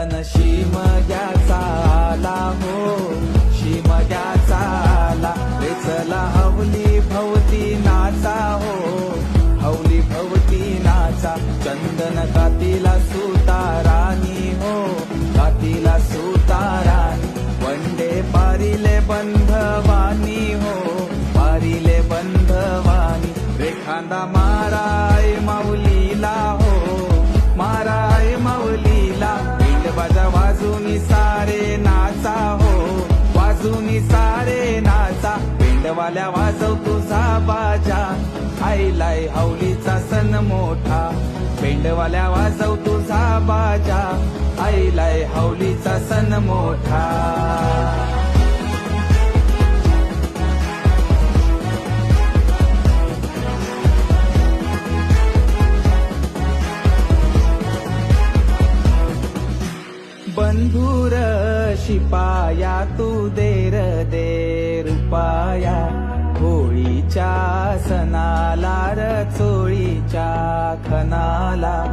सण शिमग्याचा आला हो, शिमग्याचा आला रे चला हवली भवती नाचा हो, हवली भवती नाचा. चंदन कातीला सुतारानी हो, कातीला सुतारानी. वंडे पारिले बंधवानी हो, पारिले बंधवानी. रेखांदा माराय माऊलीला हो, माराय माऊलीला. पेंड बाजा वाजूनी सारे नाचा हो, वाजूनी सारे नाचा. पेंडवाल्या वाजव तुझा बाजा, आईलाय हवलीचा सण मोठा. पेंडवाल्या वाजव तुझा बाजा, आईलाय हवलीचा सण मोठा. बंधुर शिपाया तू देर दे रुपाया. होळीच्या सणाला र चोळीच्या खनाला.